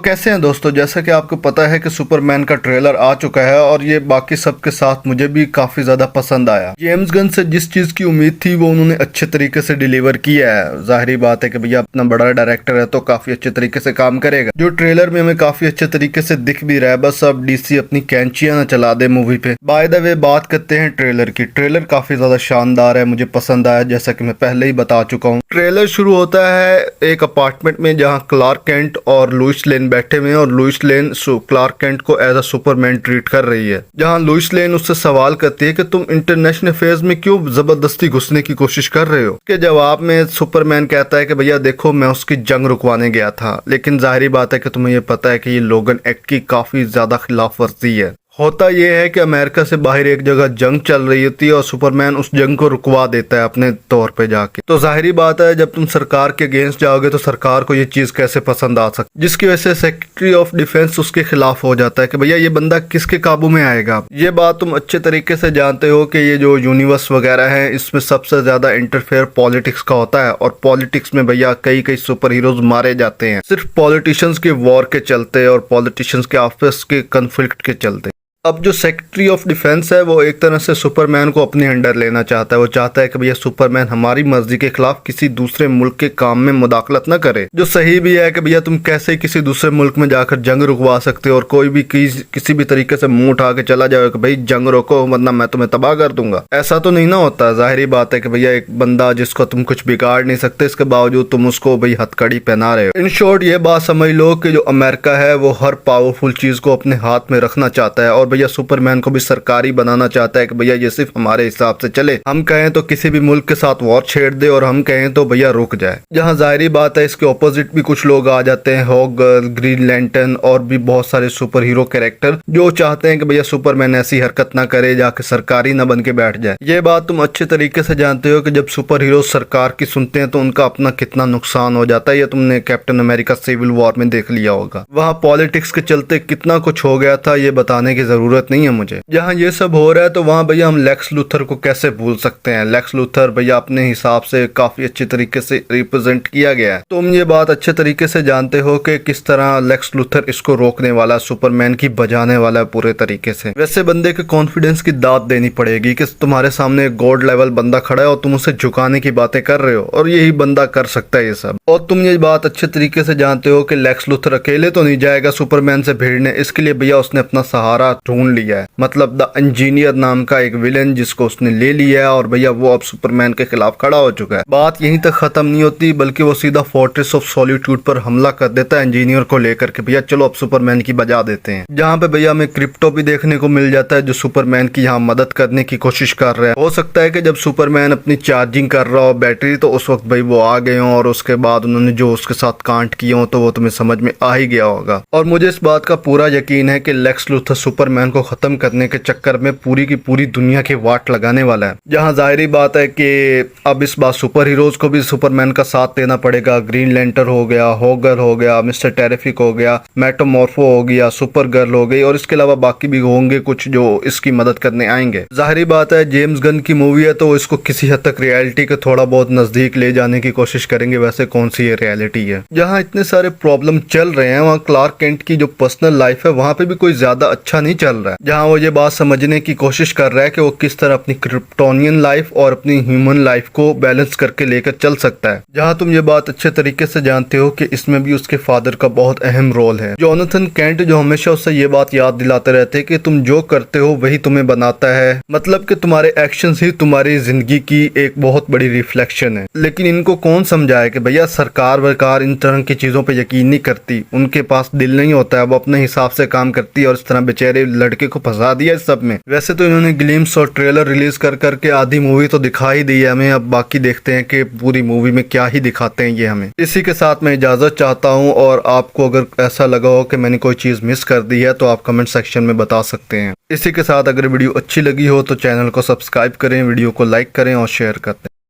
कैसे हैं दोस्तों, जैसा कि आपको पता है कि सुपरमैन का ट्रेलर आ चुका है और ये बाकी सब के साथ मुझे भी काफी ज्यादा पसंद आया। जेम्स गन से जिस चीज की उम्मीद थी वो उन्होंने अच्छे तरीके से डिलीवर किया है। जाहिर बात है कि भैया अपना बड़ा डायरेक्टर है तो काफी अच्छे तरीके से काम करेगा। जो ट्रेलर में हमें काफी अच्छे तरीके से दिख भी रहा है, बस अब डीसी अपनी कैंचियां न चला दे मूवी पे। बाय द वे बात करते हैं ट्रेलर की। ट्रेलर काफी ज्यादा शानदार है, मुझे पसंद आया जैसा कि मैं पहले ही बता चुका हूँ। ट्रेलर शुरू होता है एक अपार्टमेंट में जहाँ क्लार्क कैंट और लुइस लेन बैठे हुए हैं और लुइस लेन क्लार्क कैंट को एज अ सुपरमैन ट्रीट कर रही है। जहां लुइस लेन उससे सवाल करती है कि तुम इंटरनेशनल अफेयर्स में क्यों जबरदस्ती घुसने की कोशिश कर रहे हो। के जवाब में सुपरमैन कहता है कि भैया देखो, मैं उसकी जंग रुकवाने गया था, लेकिन जाहिर बात है कि तुम्हें ये पता है कि ये लोगन एक्ट की काफी ज्यादा खिलाफ वर्जी है। होता यह है कि अमेरिका से बाहर एक जगह जंग चल रही होती है और सुपरमैन उस जंग को रुकवा देता है अपने तौर पे जाके। तो जाहिर बात है जब तुम सरकार के अगेंस्ट जाओगे तो सरकार को ये चीज कैसे पसंद आ सकती, जिसकी वजह से सेक्रेटरी ऑफ डिफेंस उसके खिलाफ हो जाता है कि भैया ये बंदा किसके काबू में आएगा। ये बात तुम अच्छे तरीके से जानते हो कि ये जो यूनिवर्स वगैरह है इसमें सबसे ज्यादा इंटरफेयर पॉलिटिक्स का होता है और पॉलिटिक्स में भैया कई सुपर हीरोज मारे जाते हैं सिर्फ पॉलिटिशियंस के वॉर के चलते और पॉलिटिशियंस के आपस के कन्फ्लिक्ट के चलते। अब जो सेक्रेटरी ऑफ डिफेंस है वो एक तरह से सुपरमैन को अपने अंडर लेना चाहता है। वो चाहता है कि भैया सुपरमैन हमारी मर्जी के खिलाफ किसी दूसरे मुल्क के काम में मुदाखलत न करे। जो सही भी है कि भैया तुम कैसे किसी दूसरे मुल्क में जाकर जंग रुकवा सकते हो और कोई भी किसी भी तरीके से मुंह उठा के चला जाए कि भाई जंग रोको वरना मैं तुम्हें तबाह कर दूंगा। ऐसा तो नहीं ना होता। जाहिर बात है कि भैया एक बंदा जिसको तुम कुछ बिगाड़ नहीं सकते, इसके बावजूद तुम उसको भाई हथकड़ी पहना रहे हो। इन शॉर्ट ये बात समझ लो कि जो अमेरिका है वो हर पावरफुल चीज को अपने हाथ में रखना चाहता है और भैया सुपरमैन को भी सरकारी बनाना चाहता है कि भैया ये सिर्फ हमारे हिसाब से चले। हम कहें तो किसी भी मुल्क के साथ वॉर छेड़ दे और हम कहें तो भैया रुक जाए। जहां जाहिर बात है इसके ऑपोजिट भी कुछ लोग आ जाते हैं, हॉक गर्ल, ग्रीन लैंटर्न और भी बहुत सारे सुपर हीरो कैरेक्टर जो चाहते हैं कि भैया सुपरमैन ऐसी हरकत ना करे, जाके सरकारी ना बन के बैठ जाए। ये बात तुम अच्छे तरीके से जानते हो कि जब सुपर हीरो सरकार की सुनते हैं तो उनका अपना कितना नुकसान हो जाता है। ये तुमने कैप्टन अमेरिका सिविल वॉर में देख लिया होगा। वहां पॉलिटिक्स के चलते कितना कुछ हो गया था, ये बताने की जरूरत नहीं है मुझे। जहां ये सब हो रहा है तो वहां भैया हम लेक्स लूथर को कैसे भूल सकते हैं। लेक्स लूथर भैया अपने हिसाब से काफी अच्छे तरीके से रिप्रेजेंट किया गया है। तुम ये बात अच्छे तरीके से जानते हो कि किस तरह लेक्स लूथर इसको रोकने वाला, सुपरमैन की बजाने वाला है पूरे तरीके से। वैसे बंदे के कॉन्फिडेंस की दाद देनी पड़ेगी कि तुम्हारे सामने गॉड लेवल बंदा खड़ा है और तुम उसे झुकाने की बातें कर रहे हो और यही बंदा कर सकता है ये सब। और तुम ये बात अच्छे तरीके से जानते हो कि लेक्स लूथर अकेले तो नहीं जाएगा सुपरमैन से भिड़ने। इसके लिए भैया उसने अपना सहारा ढूंढ लिया है, मतलब द इंजीनियर नाम का एक विलेन जिसको उसने ले लिया है और भैया वो अब सुपरमैन के खिलाफ खड़ा हो चुका है। बात यहीं तक खत्म नहीं होती बल्कि वो सीधा फोर्ट्रेस ऑफ सॉलिट्यूड पर हमला कर देता है इंजीनियर को लेकर के भैया चलो अब सुपरमैन की बजा देते हैं। जहां पे भैया हमें क्रिप्टो भी देखने को मिल जाता है जो सुपरमैन की यहाँ मदद करने की कोशिश कर रहा है। हो सकता है कि जब सुपरमैन अपनी चार्जिंग कर रहा हो बैटरी तो उस वक्त भाई वो आ गए हो और उसके बाद उन्होंने जो उसके साथ कांड किए हो तो वो तुम्हें समझ में आ ही गया होगा। और मुझे इस बात का पूरा यकीन है कि लेक्स लूथर सुपरमैन को खत्म करने के चक्कर में पूरी की पूरी दुनिया के वाट लगाने वाला है। जहां जाहिर बात है कि अब इस बार सुपर हीरोज को भी सुपरमैन का साथ देना पड़ेगा। ग्रीन लैंटर्न हो गया, हॉगर हो गया, मिस्टर टेरिफिक हो गया, मेटामॉर्फो हो गया, सुपर गर्ल हो गई और इसके अलावा बाकी भी होंगे कुछ जो इसकी मदद करने आएंगे। जाहिर बात है जेम्स गन की मूवी है तो इसको किसी हद तक रियलिटी के थोड़ा बहुत नजदीक ले जाने की कोशिश करेंगे। वैसे कौन सी ये रियलिटी है। जहाँ इतने सारे प्रॉब्लम चल रहे हैं वहाँ क्लार्क कैंट की जो पर्सनल लाइफ है वहाँ पे भी कोई ज्यादा अच्छा नहीं चल रहा है। जहाँ वो ये बात समझने की कोशिश कर रहा है कि वो किस तरह अपनी क्रिप्टोनियन लाइफ और अपनी ह्यूमन लाइफ को बैलेंस करके लेकर चल सकता है। जहां तुम ये बात अच्छे तरीके से जानते हो कि इसमें भी उसके फादर का बहुत अहम रोल है। जोनाथन कैंट जो हमेशा उससे ये बात याद दिलाते रहते हैं कि तुम जो करते हो वही तुम्हें बनाता है, मतलब कि तुम्हारे एक्शंस ही तुम्हारी जिंदगी की एक बहुत बड़ी रिफ्लेक्शन है। लेकिन इनको कौन समझाए कि भैया सरकार वरकार इन तरह की चीजों पर यकीन नहीं करती, उनके पास दिल नहीं होता है, वो अपने हिसाब से काम करती है और इस तरह बेचारे लड़के को फंसा दिया इस सब में। वैसे तो इन्होंने ग्लिम्स और ट्रेलर रिलीज कर करके आधी मूवी तो दिखा ही दी है हमें, अब बाकी देखते हैं कि पूरी मूवी में क्या ही दिखाते हैं ये हमें। इसी के साथ मैं इजाजत चाहता हूं और आपको अगर ऐसा लगा हो कि मैंने कोई चीज मिस कर दी है तो आप कमेंट सेक्शन में बता सकते हैं। इसी के साथ अगर वीडियो अच्छी लगी हो तो चैनल को सब्सक्राइब करें, वीडियो को लाइक करें और शेयर करते हैं।